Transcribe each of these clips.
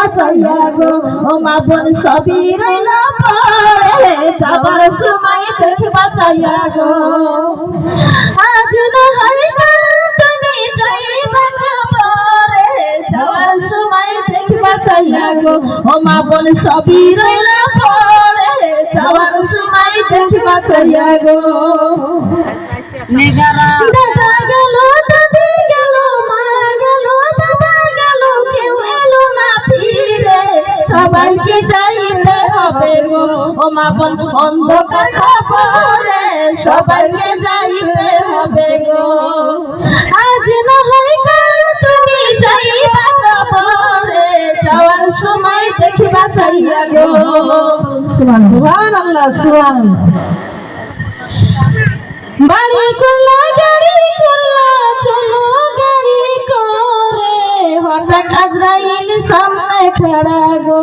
বাঁচাইয়া গো ও মা বোন সবই রইল পড়ে যাবার সময় দেখে বাঁচাইয়া গো আজ না হয় তুমি যাইবা কবরে যাবার সময় দেখে বাঁচাইয়া গো ও মা বোন সবই রইল পড়ে যাবার সময় দেখে বাঁচাইয়া গো দাদা গেল দাদি গেল মা গেল বাবা গেল কেউ এলো না ফিরে সবাইকে যাইতে হবে গো ও মা বোন অন্ধকার কবরে সবাইকে যাইতে হবে গো আজ না হয় কাল তুমি যাইবা কবরে যাওয়ার সময় দেখি বাঁচাইয়া গো সুবহানাল্লাহ সুবহানাল্লাহ বাড়ি করলা গাড়ি করলা চলো গাড়ি করে হঠাৎ আজরাইল সামনে খাড়া গো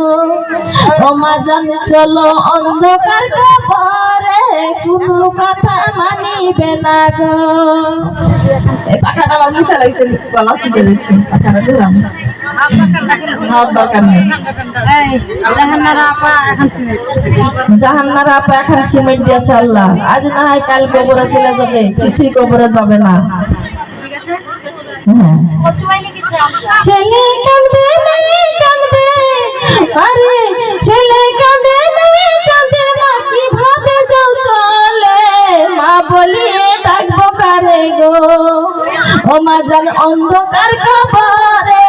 ও মা জান চলো অন্ধকার কবরে কোনো কথা মানিবে না গো এই পাখাটা আমার মুখে লাগছে গলা শুকিয়ে যাচ্ছে পাখাটা দিলাম দরকার নেই জাহান্নারা আপা এখন সিমেন্ট দিয়েছে আল্লাহ আজ না হয় কাল কবরে চলে যাবে কিছুই কবরে যাবে না ছেলে কাঁদবে মেয়ে কাঁদবে আরে ছেলে কাঁদে মেয়ে কাঁদে মা কিভাবে যাও চলে মা বলিয়ে ডাকবো কারে গো ও মা জান অন্ধকার কবরে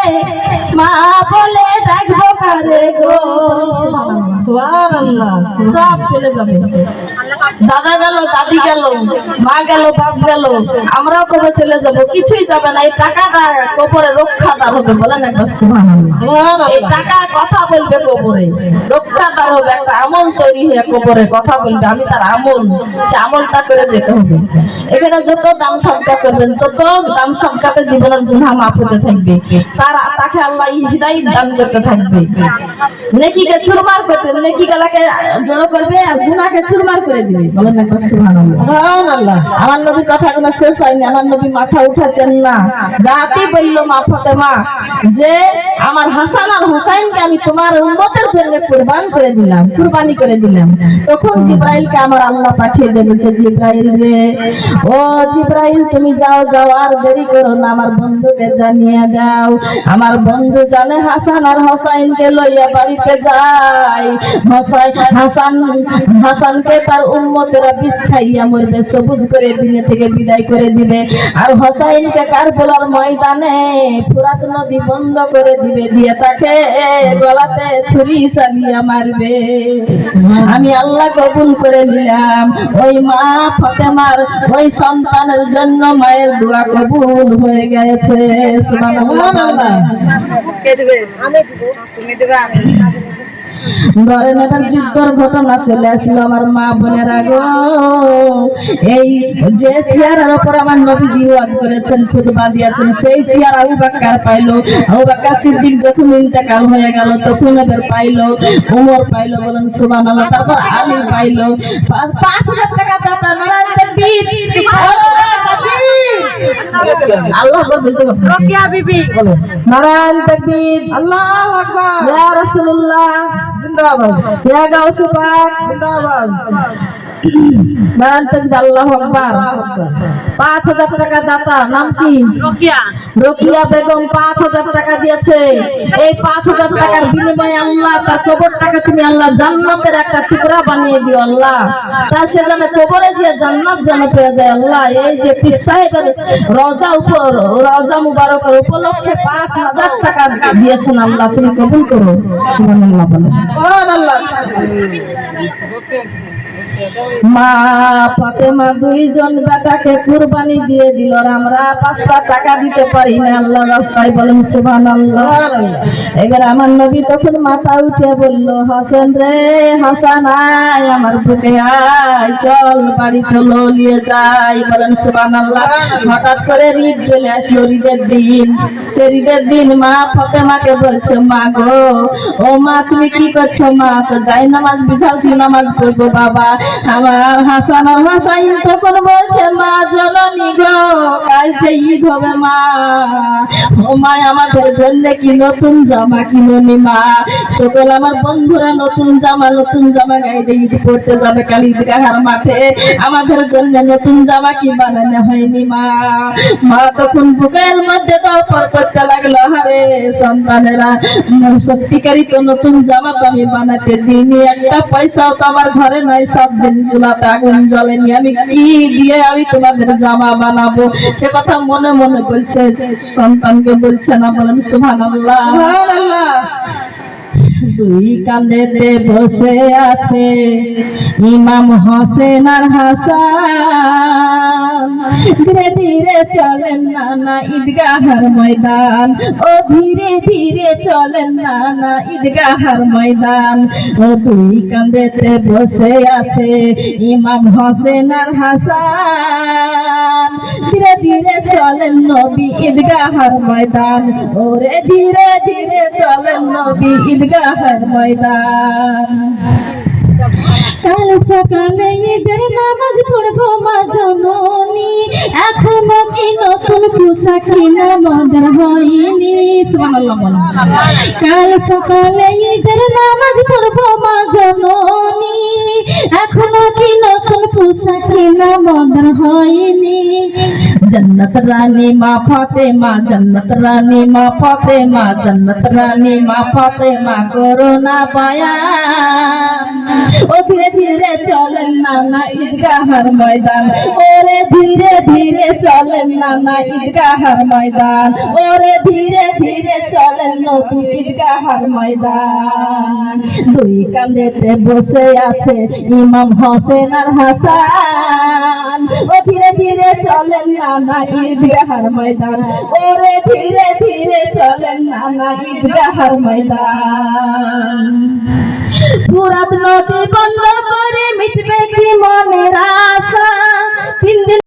মা বলে ডাকবো কারে গো সুবহানাল্লাহ সব চলে যাবে দাদা গেল দাদি গেল মা গেল বাপ গেল আমরাও কবে চলে যাব কিছুই যাবে না এই টাকাটা কবরে রক্ষাদার হবে বলেন একবার সুবহানাল্লাহ এই টাকা কথা বলবে কবরে রক্ষাদার হবে একটা আমল তৈরি হয়ে কবরে কথা বলবে আমি তার আমল সে আমলটা করে যেতে হবে এখানে যত দান সদকা করবেন তত দান সদকাতে জীবনের গুনাহ মাফ হতে থাকবে তাকে আল্লাহ হিদায়াত দান করতে থাকবে নেকিকে চুরমার করতে নেকি গালাকে জড়ো করবে আর গুনাহকে চুরমার করে দিবে বলেন না সুবহানাল্লাহ সুবহানাল্লাহ আমার নবী কথাগুলো শেষ হয়নি আমার নবী মাথা উঠাচ্ছেন না যাতে বলল মা ফাতেমা যে আমার হাসান আর হুসাইনকে আমি তোমার উম্মতের জন্য কুরবানি করে দিলাম তখন জিবরাইলকে আমার আল্লাহ পাঠিয়ে দেবে বলছে জিবরাইল রে ও জিবরাইল তুমি যাও আর দেরি করো না আমার বন্ধুকে জানিয়ে দাও আমার বন্ধু জানে হাসান আর হুসাইনকে লইয়া বাড়িতে যায় হাসানকে তার উম্মতেরা বিষ খাইয়া মরবে সবুজ করে দিনে থেকে বিদায় করে দিবে আর হুসাইনকে কারবালার ময়দানে ফুরাত নদী বন্ধ করে দিবে দিয়ে তাকে গলাতে ছুরি চালিয়ে মারবে আমি আল্লাহ কবুল করে নিলাম ওই মা ফাতেমার ওই সন্তানের জন্য মায়ের দোয়া কবুল হয়ে গেছে সুবহানাল্লাহ কে দিবে আমি দিব তুমি দিবা আমি ধরেন এবার যুদ্ধের ঘটনা চলে আসলো আমার মা বোনেরা গো এই যে চেয়ারের উপর আমার নবীজি ওয়াজ করেছেন খুতবা দিয়েছেন সেই চেয়ার আবু বকর পাইলো আবু বকর সিদ্দিক যখন ইন্তেকাল হয়ে গেল তখন এবার পাইলো ওমর পাইলো বলেন সুবহানাল্লাহ তারপর আলী পাইলো 5000 টাকা দাতা নারায়ণ তাকবীর আল্লাহ আকবার বলতে হবে রকিয়া বিবি বলো নারায়ণ তাকবীর আল্লাহু আকবার ইয়া রাসূলুল্লাহ জিন্দাবাদ ইয়া গাউসে পাক জিন্দাবাদ নারায়ণ তাকবীর আল্লাহু আকবার 5000 টাকা দাতা নাম কি রকিয়া বেগম 5000 টাকা দিয়েছে এই 5000 টাকার বিনিময়ে আল্লাহ তার কবরটাকে তুমি আল্লাহ জান্নাতের একটা টুকরা বানিয়ে দিও আল্লাহ তা সে যেন কবরে যে জান্নাত যেন পেয়ে যায় আল্লাহ এই যে পীর সাহেবের রওজা মুবারকের উপলক্ষে 5000 টাকা দিয়েছেন আল্লাহ তুমি কবুল করো সুবহানাল্লাহ বলেন সুবহানাল্লাহ মা ফাতেমা দুইজন বেটাকে কুরবানি দিয়ে দিল আমরা 5 টাকা দিতে পারি না আল্লাহ রাস্তায় বলেন সুবহানাল্লাহ এবার আমার নবী তখন মাথা উঠে বলল হাসান রে হাসান আয় আমার বুকে আয় চল বাড়ি চলো নিয়ে যাই বলেন সুবহানাল্লাহ হঠাৎ করে ঈদ চলে আসলো ঈদের দিন সে ঈদের দিন মা ফাতেমাকে বলছে মা গো ও মা তুমি কি করছো মা তো যাই নামাজ বিছালছি নামাজ পড়বো বাবা আমার হাসান আর হুসাইন তখন বলছে মা জননী গো কাল যে ঈদ হবে মা ও মা আমাদের জন্য কি নতুন জামা কিনুনি মা। সকল আমার বন্ধুরা নতুন জামা গায়ে ঈদ পড়তে যাবে কাল ঈদগাহার মাঠে, আমাদের জন্য নতুন জামা কি বানানো হয়নি মা। মা তখন বুকের মধ্যে দরপর করতে লাগলো, হারে সন্তানেরা সত্যিকারই তো নতুন জামা তো আমি বানাতে দিইনি, একটা পয়সাও তো আমার ঘরে নাই, সব দিন চুলাতে আগুন জ্বলেনি, আমি কি দিয়ে আমি তোমাদের জামা বানাবো। সে কথা মনে মনে বলছে, সন্তানকে বলছে না, বলেন সুবহানাল্লাহ। দুই কাঁধেতে বসে আছে ইমাম হোসেন আর হাসান, ধীরে ধীরে চলেন নানা ঈদগাহের ময়দান, ও ধীরে ধীরে চলেন নানা ঈদগাহের ময়দান। ও দুই কাঁধেতে বসে আছে ইমাম হোসেন আর হাসান, ধীরে ধীরে চলেন নবী ঈদগাহের ময়দান, ওরে ধীরে ধীরে চলেন নবী ঈদগাহের ময়দান। কাল সকালে ঈদের নামাজ পড়বো মা জননী, এখনো কি নতুন পোশাক কিনা আমাদের হয়নি। সুবহানাল্লাহ বলেন। কাল সকালে ঈদের নামাজ পড়বো মা জননী, এখনো কি নতুন পোশাক কিনা আমাদের হয়নি। जन्नत रानी माँ फातेमा, जन्नत रानी माँ फातेमा, जन्नत रानी माँ फातेमा कोरोना पाया। ओ धीरे धीरे चलें नाना ईदगाहर मैदान, ओरे धीरे धीरे चलें नाना ईदगाहर मैदान, ओरे धीरे धीरे चलें नबी ईदगाहर मैदान। दुई कांधेते बसे आछे इमाम হোসেন আর হাসান, ও ধীরে ধীরে চলেন নানা ঈদগাহের ময়দান, ওরে ধীরে ধীরে চলেন নানা ঈদগাহের ময়দান। ফুরাত নদী